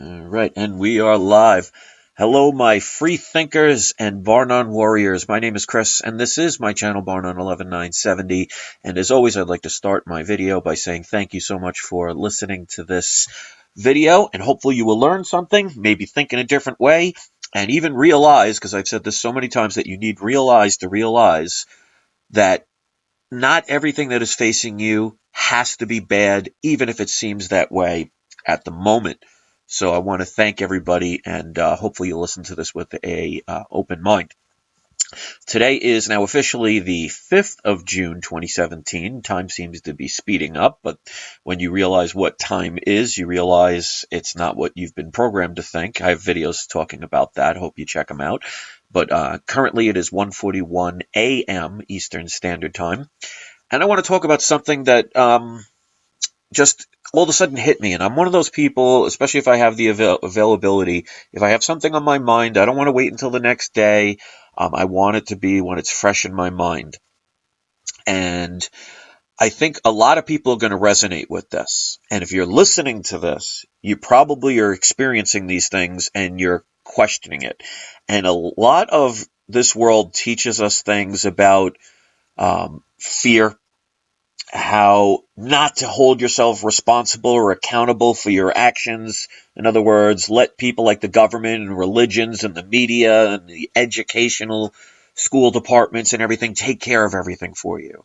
All right, and we are live. Hello, my free thinkers and Bar None warriors. My name is Chris, and this is my channel, Bar None 11970. And as always, I'd like to start my video by saying thank you so much for listening to this video, and hopefully you will learn something, maybe think in a different way, and even realize, because I've said this so many times, that you need realize to realize that not everything that is facing you has to be bad, even if it seems that way at the moment. So I want to thank everybody, and hopefully you'll listen to this with a open mind. Today is now officially the 5th of June, 2017. Time seems to be speeding up, but when you realize what time is, you realize it's not what you've been programmed to think. I have videos talking about that. Hope you check them out. But currently it is 1:41 a.m. Eastern Standard Time. And I want to talk about something that just all of a sudden hit me. And I'm one of those people, especially if I have the availability, if I have something on my mind, I don't want to wait until the next day. I want it to be when it's fresh in my mind. And I think a lot of people are going to resonate with this. And if you're listening to this, you probably are experiencing these things and you're questioning it. And a lot of this world teaches us things about fear, how not to hold yourself responsible or accountable for your actions. In other words, let people like the government and religions and the media and the educational school departments and everything take care of everything for you.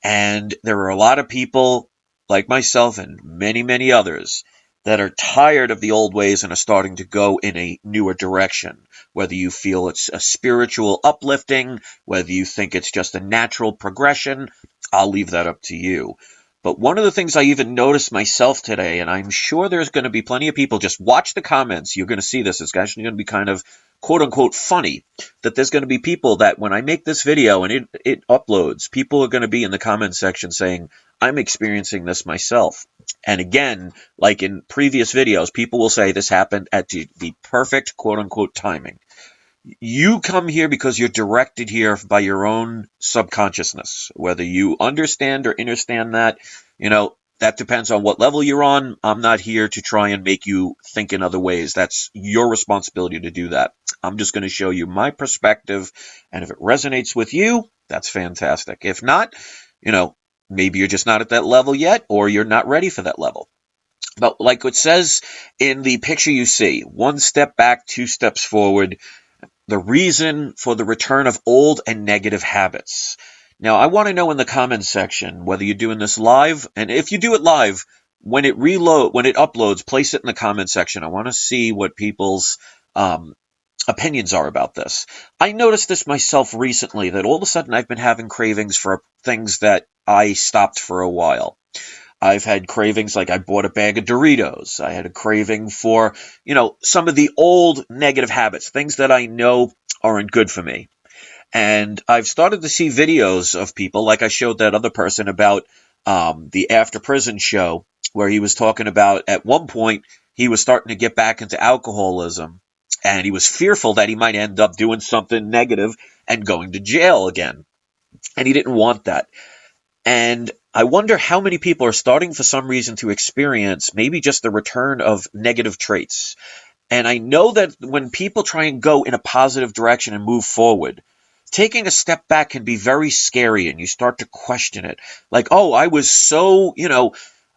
And there are a lot of people like myself and many, many others that are tired of the old ways and are starting to go in a newer direction. Whether you feel it's a spiritual uplifting, whether you think it's just a natural progression, I'll leave that up to you. But one of the things I even noticed myself today, and I'm sure there's going to be plenty of people, just watch the comments. You're going to see this. It's actually going to be kind of quote unquote funny that there's going to be people that when I make this video and it uploads, people are going to be in the comment section saying, I'm experiencing this myself. And again, like in previous videos, people will say this happened at the perfect quote unquote timing. You come here because you're directed here by your own subconsciousness. Whether you understand or understand that, that depends on what level you're on. I'm not here to try and make you think in other ways. That's your responsibility to do that. I'm just going to show you my perspective, and if it resonates with you, that's fantastic. If not, maybe you're just not at that level yet, or you're not ready for that level. But like it says in the picture you see, one step back, two steps forward, the reason for the return of old and negative habits. Now, I want to know in the comments section whether you're doing this live, and if you do it live, when it uploads, place it in the comment section. I want to see what people's opinions are about this. I noticed this myself recently, that all of a sudden I've been having cravings for things that I stopped for a while. I've had cravings like I bought a bag of Doritos. I had a craving for, some of the old negative habits, things that I know aren't good for me. And I've started to see videos of people, like I showed that other person about the After Prison show, where he was talking about at one point he was starting to get back into alcoholism, and he was fearful that he might end up doing something negative and going to jail again. And he didn't want that. And I wonder how many people are starting for some reason to experience maybe just the return of negative traits. And I know that when people try and go in a positive direction and move forward, taking a step back can be very scary, and you start to question it. Like, oh, I was so,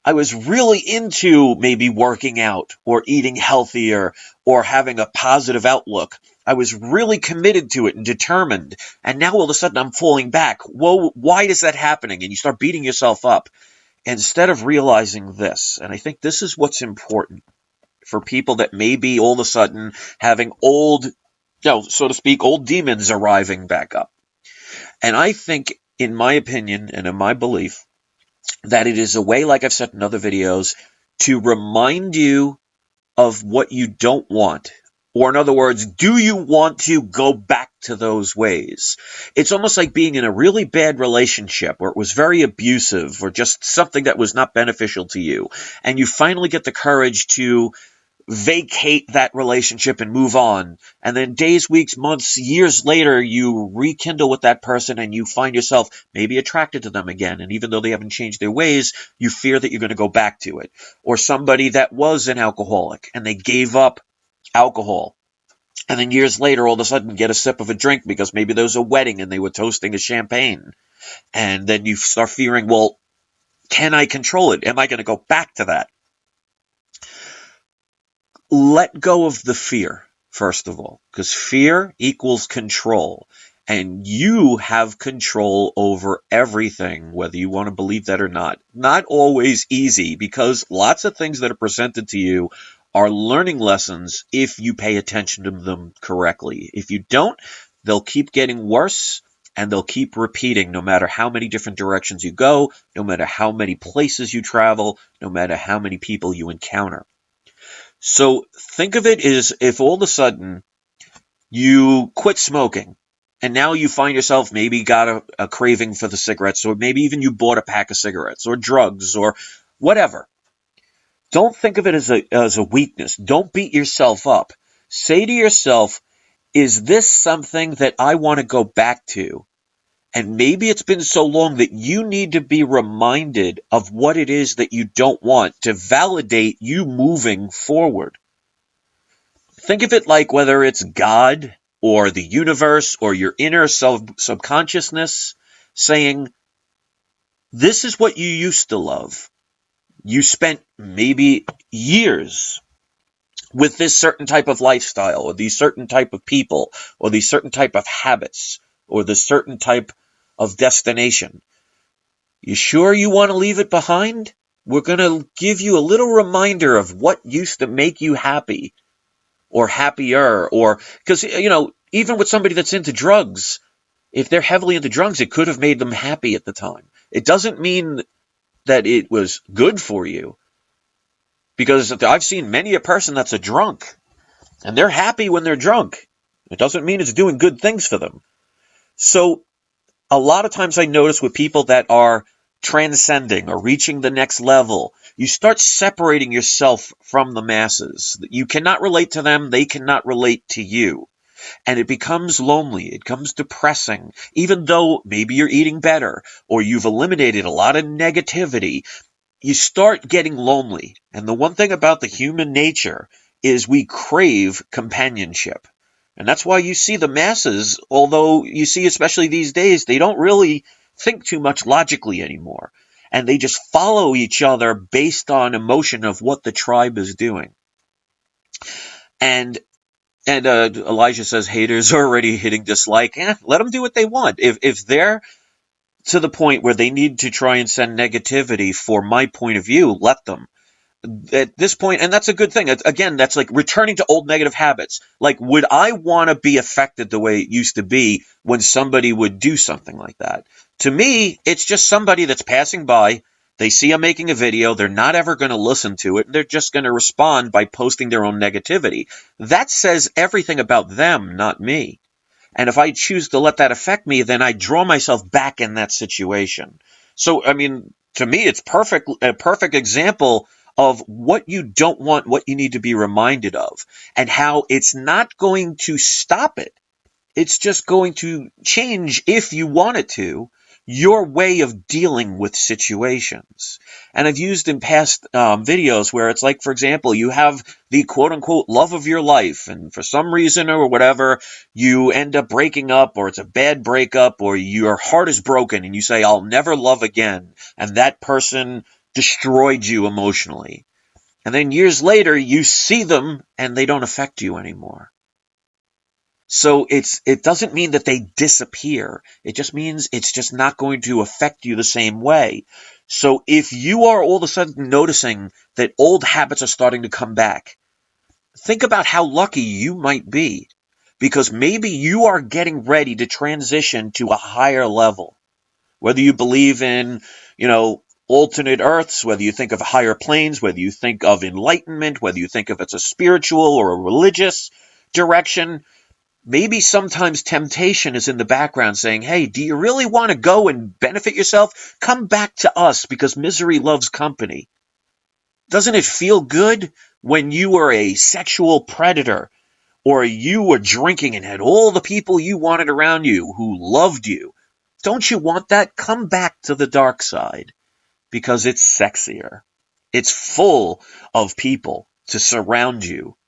I was really into maybe working out or eating healthier or having a positive outlook. I was really committed to it and determined. And now all of a sudden I'm falling back. Whoa, why is that happening? And you start beating yourself up instead of realizing this. And I think this is what's important for people that may be all of a sudden having old, so to speak, old demons arriving back up. And I think, in my opinion and in my belief, that it is a way, like I've said in other videos, to remind you of what you don't want. Or in other words, do you want to go back to those ways? It's almost like being in a really bad relationship where it was very abusive or just something that was not beneficial to you. And you finally get the courage to vacate that relationship and move on. And then days, weeks, months, years later, you rekindle with that person and you find yourself maybe attracted to them again. And even though they haven't changed their ways, you fear that you're going to go back to it. Or somebody that was an alcoholic and they gave up alcohol. And then years later, all of a sudden, get a sip of a drink because maybe there was a wedding and they were toasting a champagne. And then you start fearing, well, can I control it? Am I going to go back to that? Let go of the fear, first of all, because fear equals control. And you have control over everything, whether you want to believe that or not. Not always easy, because lots of things that are presented to you are learning lessons if you pay attention to them correctly. If you don't, they'll keep getting worse, and they'll keep repeating no matter how many different directions you go, no matter how many places you travel, no matter how many people you encounter. So think of it as if all of a sudden you quit smoking and now you find yourself maybe got a craving for the cigarettes, or maybe even you bought a pack of cigarettes or drugs or whatever. Don't think of it as a weakness. Don't beat yourself up. Say to yourself, is this something that I want to go back to? And maybe it's been so long that you need to be reminded of what it is that you don't want to validate you moving forward. Think of it like whether it's God or the universe or your inner subconsciousness saying, this is what you used to love. You spent maybe years with this certain type of lifestyle or these certain type of people or these certain type of habits or this certain type of destination. You sure you want to leave it behind? We're going to give you a little reminder of what used to make you happy or happier, or because, even with somebody that's into drugs, if they're heavily into drugs, it could have made them happy at the time. It doesn't mean that it was good for you, because I've seen many a person that's a drunk and they're happy when they're drunk. It doesn't mean it's doing good things for them. So a lot of times I notice with people that are transcending or reaching the next level, you start separating yourself from the masses. You cannot relate to them. They cannot relate to you. And it becomes lonely. It becomes depressing. Even though maybe you're eating better or you've eliminated a lot of negativity, you start getting lonely. And the one thing about the human nature is we crave companionship. And that's why you see the masses, although you see, especially these days, they don't really think too much logically anymore. And they just follow each other based on emotion of what the tribe is doing. And Elijah says haters are already hitting dislike. Let them do what they want. If they're to the point where they need to try and send negativity for my point of view, let them. At this point, and that's a good thing. Again, that's like returning to old negative habits. Like, would I want to be affected the way it used to be when somebody would do something like that? To me, it's just somebody that's passing by. They see I'm making a video. They're not ever going to listen to it. They're just going to respond by posting their own negativity. That says everything about them, not me. And if I choose to let that affect me, then I draw myself back in that situation. So, I mean, to me, it's a perfect example of what you don't want, what you need to be reminded of, and how it's not going to stop it. It's just going to change, if you want it to, your way of dealing with situations. And I've used in past videos where it's like, for example, you have the quote-unquote love of your life, and for some reason or whatever, you end up breaking up, or it's a bad breakup, or your heart is broken, and you say, I'll never love again, and that person destroyed you emotionally. And then years later, you see them, and they don't affect you anymore. So it doesn't mean that they disappear. It just means it's just not going to affect you the same way. So if you are all of a sudden noticing that old habits are starting to come back, think about how lucky you might be, because maybe you are getting ready to transition to a higher level. Whether you believe in, alternate earths, whether you think of higher planes, whether you think of enlightenment, whether you think of it's a spiritual or a religious direction, maybe sometimes temptation is in the background saying, hey, do you really want to go and benefit yourself? Come back to us, because misery loves company. Doesn't it feel good when you were a sexual predator, or you were drinking and had all the people you wanted around you who loved you? Don't you want that? Come back to the dark side, because it's sexier. It's full of people to surround you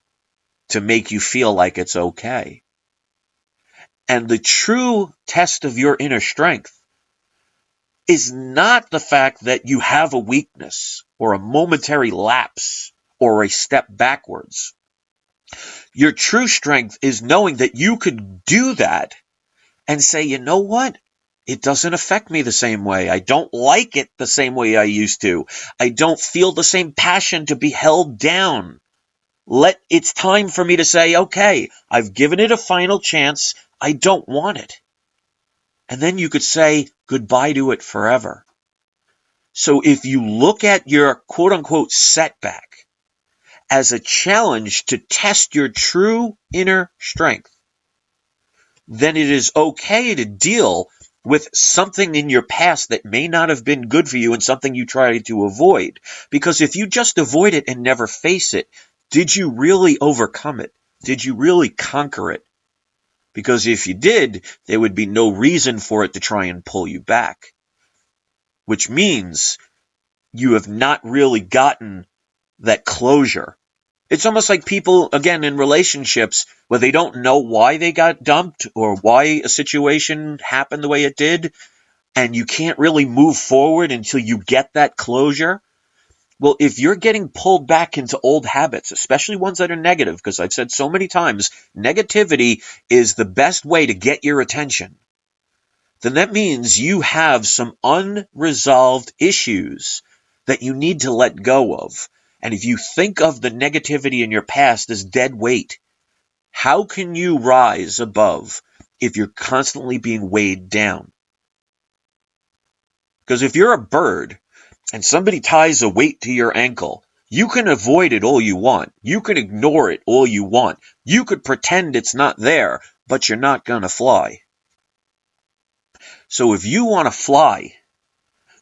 to make you feel like it's okay. And the true test of your inner strength is not the fact that you have a weakness or a momentary lapse or a step backwards. Your true strength is knowing that you could do that and say, you know what? It doesn't affect me the same way. I don't like it the same way I used to. I don't feel the same passion to be held down. It's time for me to say, okay, I've given it a final chance. I don't want it. And then you could say goodbye to it forever. So if you look at your quote unquote setback as a challenge to test your true inner strength, then it is okay to deal with something in your past that may not have been good for you and something you tried to avoid. Because if you just avoid it and never face it, did you really overcome it? Did you really conquer it? Because if you did, there would be no reason for it to try and pull you back. Which means you have not really gotten that closure. It's almost like people, again, in relationships where they don't know why they got dumped or why a situation happened the way it did, and you can't really move forward until you get that closure. Well, if you're getting pulled back into old habits, especially ones that are negative, because I've said so many times, negativity is the best way to get your attention, then that means you have some unresolved issues that you need to let go of. And if you think of the negativity in your past as dead weight, how can you rise above if you're constantly being weighed down? Because if you're a bird and somebody ties a weight to your ankle, you can avoid it all you want. You can ignore it all you want. You could pretend it's not there, but you're not going to fly. So if you want to fly,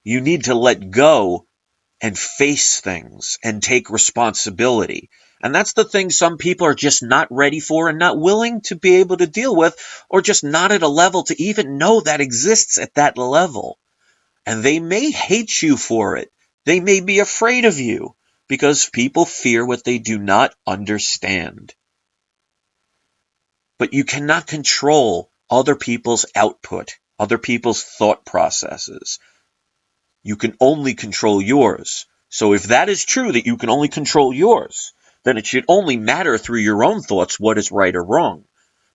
you need to let go and face things and take responsibility. And that's the thing some people are just not ready for and not willing to be able to deal with, or just not at a level to even know that exists at that level. And they may hate you for it. They may be afraid of you because people fear what they do not understand. But you cannot control other people's output, other people's thought processes. You can only control yours. So if that is true, that you can only control yours, then it should only matter through your own thoughts what is right or wrong.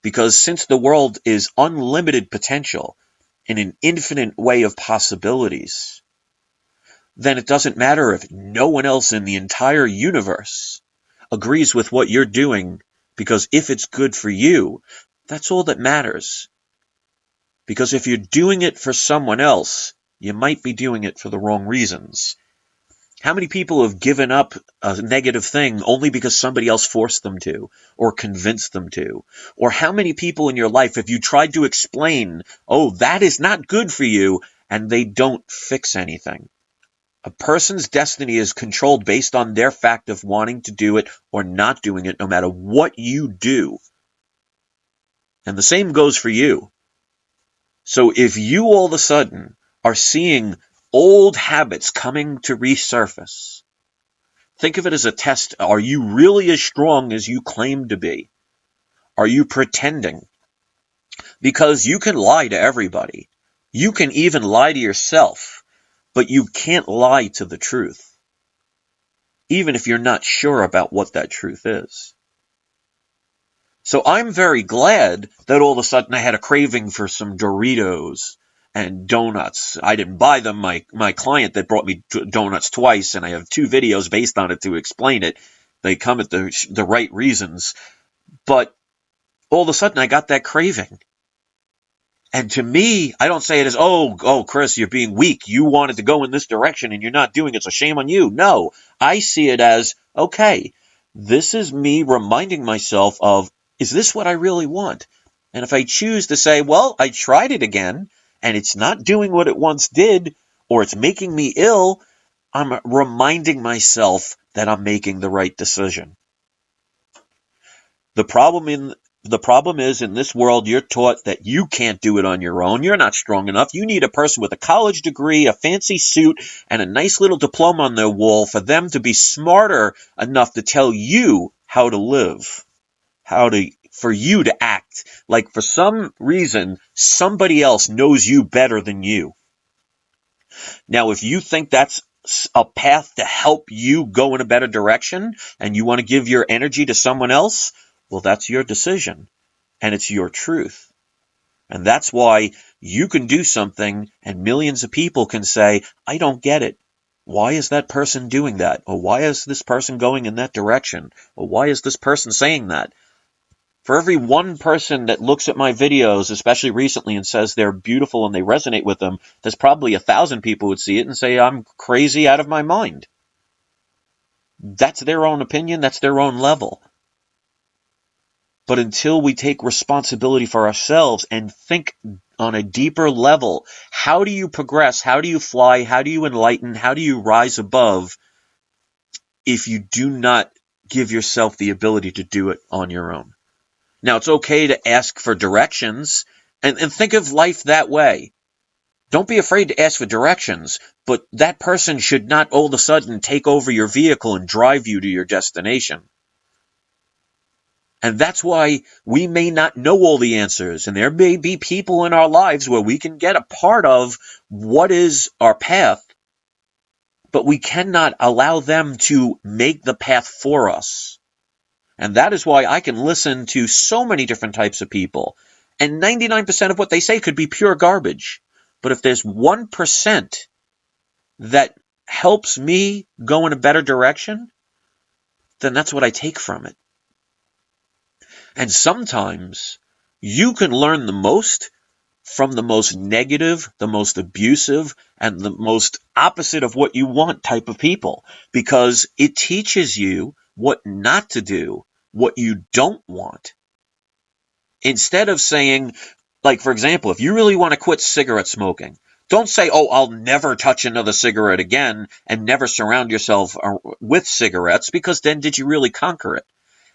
Because since the world is unlimited potential in an infinite way of possibilities, then it doesn't matter if no one else in the entire universe agrees with what you're doing, because if it's good for you, that's all that matters. Because if you're doing it for someone else, you might be doing it for the wrong reasons. How many people have given up a negative thing only because somebody else forced them to, or convinced them to? Or how many people in your life have you tried to explain, oh, that is not good for you, and they don't fix anything? A person's destiny is controlled based on their fact of wanting to do it or not doing it, no matter what you do. And the same goes for you. So if you all of a sudden are seeing old habits coming to resurface, think of it as a test. Are you really as strong as you claim to be? Are you pretending? Because you can lie to everybody. You can even lie to yourself, but you can't lie to the truth, even if you're not sure about what that truth is. So I'm very glad that all of a sudden I had a craving for some Doritos and donuts. I didn't buy them. My client that brought me donuts twice, and I have 2 videos based on it to explain it. They come at the right reasons. But all of a sudden I got that craving. And to me, I don't say it as, oh, Chris, you're being weak. You wanted to go in this direction and you're not doing it, so shame on you. No, I see it as, okay, this is me reminding myself of, is this what I really want? And if I choose to say, well, I tried it again and it's not doing what it once did, or it's making me ill, I'm reminding myself that I'm making the right decision. The problem is in this world, you're taught that you can't do it on your own. You're not strong enough. You need a person with a college degree, a fancy suit, and a nice little diploma on their wall for them to be smarter enough to tell you how to live, for you to act. Like for some reason, somebody else knows you better than you. Now, if you think that's a path to help you go in a better direction and you want to give your energy to someone else, well, that's your decision and it's your truth. And that's why you can do something and millions of people can say, I don't get it. Why is that person doing that? Or why is this person going in that direction? Or why is this person saying that? For every one person that looks at my videos, especially recently, and says they're beautiful and they resonate with them, there's probably 1,000 people would see it and say, I'm crazy out of my mind. That's their own opinion. That's their own level. But until we take responsibility for ourselves and think on a deeper level, how do you progress? How do you fly? How do you enlighten? How do you rise above if you do not give yourself the ability to do it on your own? Now, it's okay to ask for directions and think of life that way. Don't be afraid to ask for directions, but that person should not all of a sudden take over your vehicle and drive you to your destination. And that's why we may not know all the answers, and there may be people in our lives where we can get a part of what is our path, but we cannot allow them to make the path for us. And that is why I can listen to so many different types of people, and 99% of what they say could be pure garbage. But if there's 1% that helps me go in a better direction, then that's what I take from it. And sometimes you can learn the most from the most negative, the most abusive, and the most opposite of what you want type of people, because it teaches you what not to do, what you don't want. Instead of saying, like, for example, if you really want to quit cigarette smoking, don't say, oh, I'll never touch another cigarette again and never surround yourself with cigarettes, because then did you really conquer it?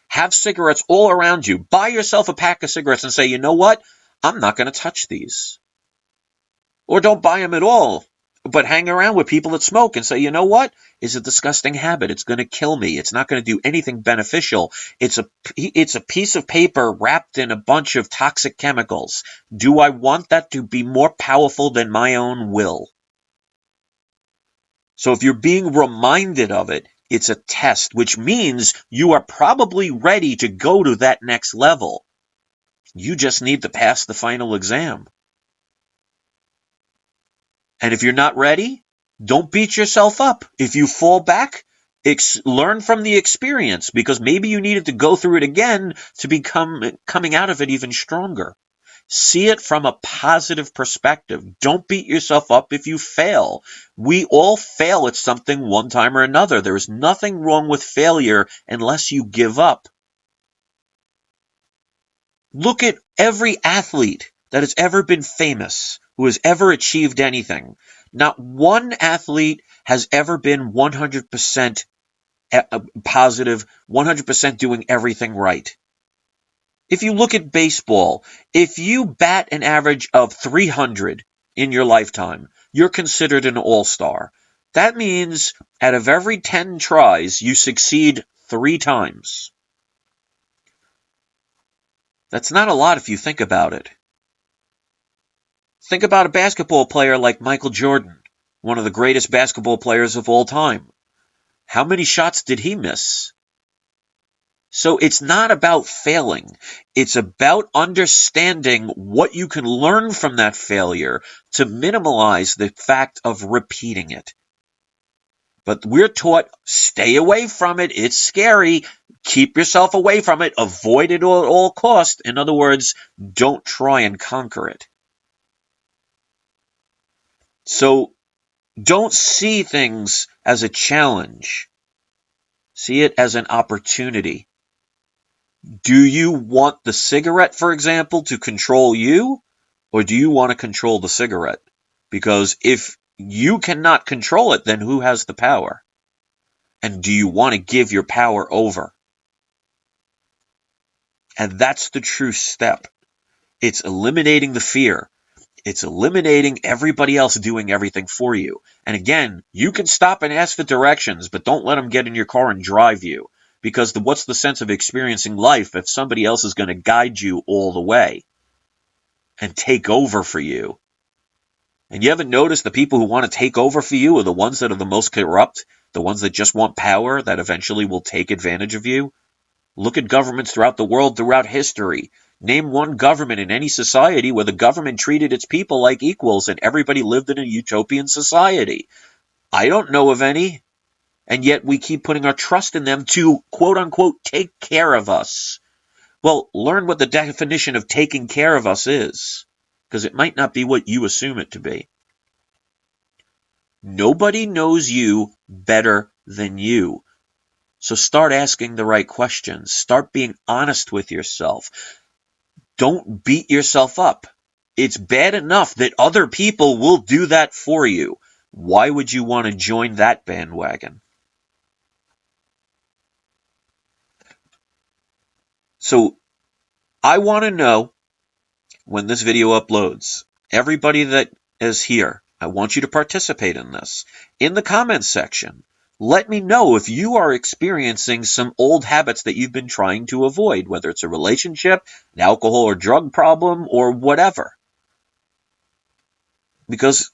Have cigarettes all around you. Buy yourself a pack of cigarettes and say, you know what? I'm not going to touch these. Or don't buy them at all, but hang around with people that smoke and say, you know what? It's a disgusting habit. It's going to kill me. It's not going to do anything beneficial. It's a piece of paper wrapped in a bunch of toxic chemicals. Do I want that to be more powerful than my own will? So if you're being reminded of it, it's a test, which means you are probably ready to go to that next level. You just need to pass the final exam. And if you're not ready, don't beat yourself up. If you fall back, learn from the experience, because maybe you needed to go through it again to become coming out of it even stronger. See it from a positive perspective. Don't beat yourself up if you fail. We all fail at something one time or another. There is nothing wrong with failure unless you give up. Look at every athlete that has ever been famous, who has ever achieved anything. Not one athlete has ever been 100% positive, 100% doing everything right. If you look at baseball, if you bat an average of 300 in your lifetime, you're considered an all-star. That means out of every 10 tries, you succeed 3 times. That's not a lot if you think about it. Think about a basketball player like Michael Jordan, one of the greatest basketball players of all time. How many shots did he miss? So it's not about failing. It's about understanding what you can learn from that failure to minimize the fact of repeating it. But we're taught, stay away from it. It's scary. Keep yourself away from it. Avoid it at all costs. In other words, don't try and conquer it. So don't see things as a challenge. See it as an opportunity. Do you want the cigarette, for example, to control you, or do you want to control the cigarette? Because if you cannot control it, then who has the power? And do you want to give your power over? And that's the true step. It's eliminating the fear. It's eliminating everybody else doing everything for you. And again, you can stop and ask for directions, but don't let them get in your car and drive you. Because what's the sense of experiencing life if somebody else is going to guide you all the way and take over for you? And you haven't noticed the people who want to take over for you are the ones that are the most corrupt, the ones that just want power that eventually will take advantage of you? Look at governments throughout the world, throughout history. Name one government in any society where the government treated its people like equals and everybody lived in a utopian society. I don't know of any. And yet we keep putting our trust in them to, quote unquote, take care of us. Well, learn what the definition of taking care of us is, because it might not be what you assume it to be. Nobody knows you better than you. So start asking the right questions. Start being honest with yourself. Don't beat yourself up. It's bad enough that other people will do that for you. Why would you want to join that bandwagon? So I want to know when this video uploads, everybody that is here, I want you to participate in this. In the comments section, let me know if you are experiencing some old habits that you've been trying to avoid, whether it's a relationship, an alcohol or drug problem, or whatever. Because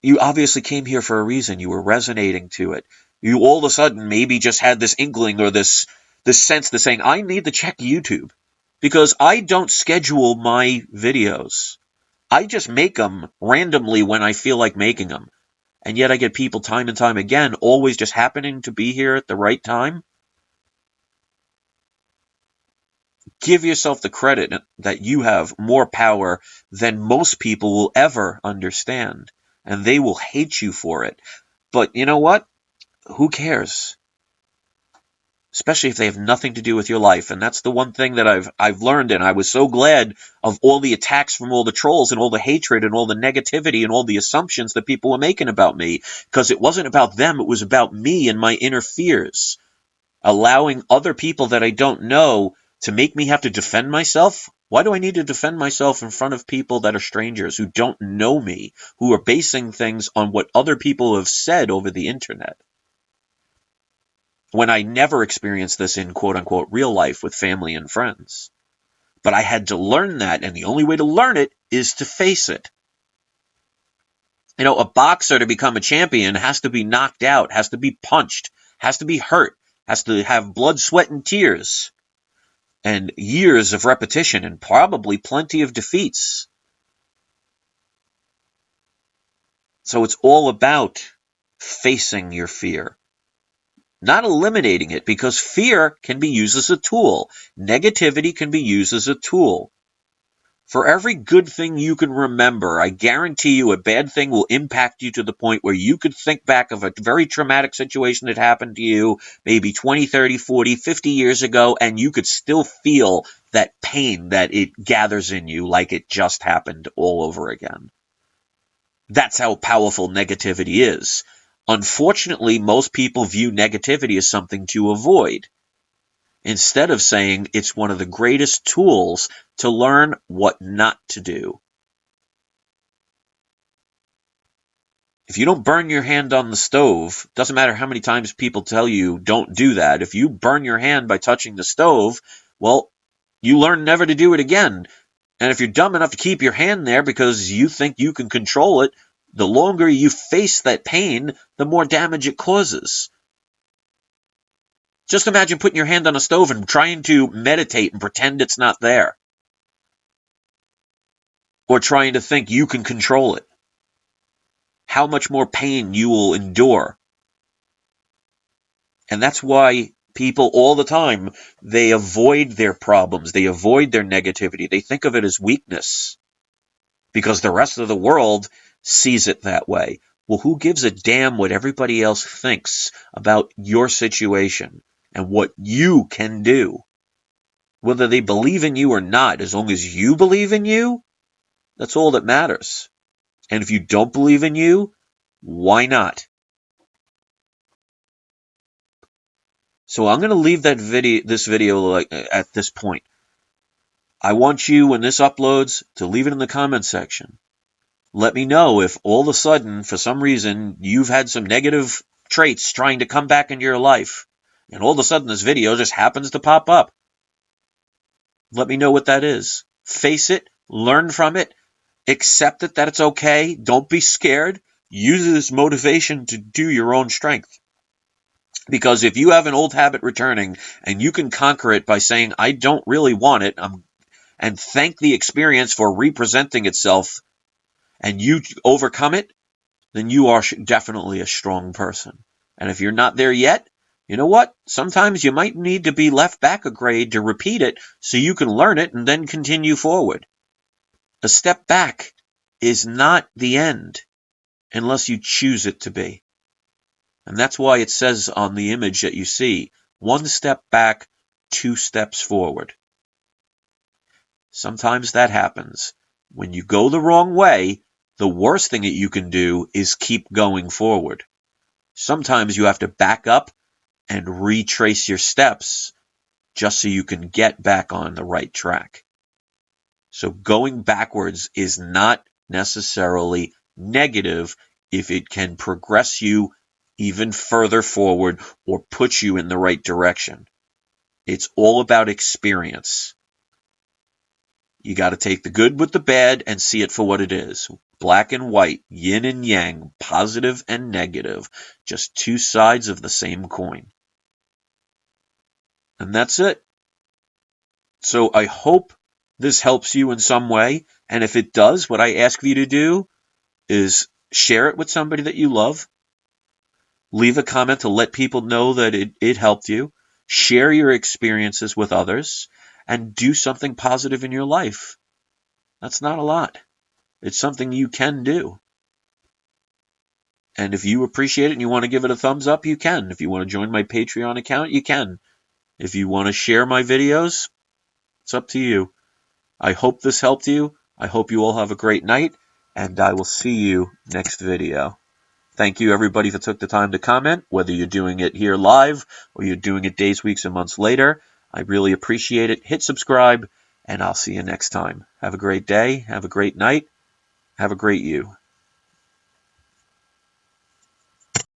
you obviously came here for a reason. You were resonating to it. You all of a sudden maybe just had this inkling or this sense to saying, I need to check YouTube. Because I don't schedule my videos. I just make them randomly when I feel like making them. And yet I get people time and time again always just happening to be here at the right time. Give yourself the credit that you have more power than most people will ever understand. And they will hate you for it. But you know what? Who cares? Especially if they have nothing to do with your life. And that's the one thing that I've learned, and I was so glad of all the attacks from all the trolls and all the hatred and all the negativity and all the assumptions that people were making about me, because it wasn't about them, it was about me and my inner fears. Allowing other people that I don't know to make me have to defend myself. Why do I need to defend myself in front of people that are strangers who don't know me, who are basing things on what other people have said over the internet? When I never experienced this in quote-unquote real life with family and friends. But I had to learn that, and the only way to learn it is to face it. You know, a boxer to become a champion has to be knocked out, has to be punched, has to be hurt, has to have blood, sweat, and tears, and years of repetition, and probably plenty of defeats. So it's all about facing your fear. Not eliminating it, because fear can be used as a tool. Negativity can be used as a tool. For every good thing you can remember, I guarantee you a bad thing will impact you to the point where you could think back of a very traumatic situation that happened to you maybe 20, 30, 40, 50 years ago, and you could still feel that pain that it gathers in you like it just happened all over again. That's how powerful negativity is. Unfortunately, most people view negativity as something to avoid, instead of saying it's one of the greatest tools to learn what not to do. If you don't burn your hand on the stove, doesn't matter how many times people tell you don't do that. If you burn your hand by touching the stove, well, you learn never to do it again. And if you're dumb enough to keep your hand there because you think you can control it, the longer you face that pain, the more damage it causes. Just imagine putting your hand on a stove and trying to meditate and pretend it's not there. Or trying to think you can control it. How much more pain you will endure. And that's why people all the time, they avoid their problems. They avoid their negativity. They think of it as weakness because the rest of the world sees it that way. Well, who gives a damn what everybody else thinks about your situation and what you can do? Whether they believe in you or not, as long as you believe in you, that's all that matters. And if you don't believe in you, why not? So I'm going to leave this video like at this point. I want you, when this uploads, to leave it in the comment section. Let me know if all of a sudden, for some reason, you've had some negative traits trying to come back into your life, and all of a sudden this video just happens to pop up. Let me know what that is. Face it, learn from it, accept it that it's okay. Don't be scared. Use it as motivation to do your own strength. Because if you have an old habit returning and you can conquer it by saying, I don't really want it, and thank the experience for representing itself, and you overcome it, then you are definitely a strong person. And if you're not there yet, you know what? Sometimes you might need to be left back a grade to repeat it so you can learn it and then continue forward. A step back is not the end unless you choose it to be. And that's why it says on the image that you see, 1 step back, 2 steps forward. Sometimes that happens. When you go the wrong way, the worst thing that you can do is keep going forward. Sometimes you have to back up and retrace your steps just so you can get back on the right track. So going backwards is not necessarily negative if it can progress you even further forward or put you in the right direction. It's all about experience. You got to take the good with the bad and see it for what it is. Black and white, yin and yang, positive and negative, just 2 sides of the same coin. And that's it. So I hope this helps you in some way. And if it does, what I ask you to do is share it with somebody that you love. Leave a comment to let people know that it helped you. Share your experiences with others and do something positive in your life. That's not a lot. It's something you can do. And if you appreciate it and you want to give it a thumbs up, you can. If you want to join my Patreon account, you can. If you want to share my videos, it's up to you. I hope this helped you. I hope you all have a great night, and I will see you next video. Thank you, everybody, that took the time to comment, whether you're doing it here live or you're doing it days, weeks, and months later. I really appreciate it. Hit subscribe, and I'll see you next time. Have a great day. Have a great night. Have a great you.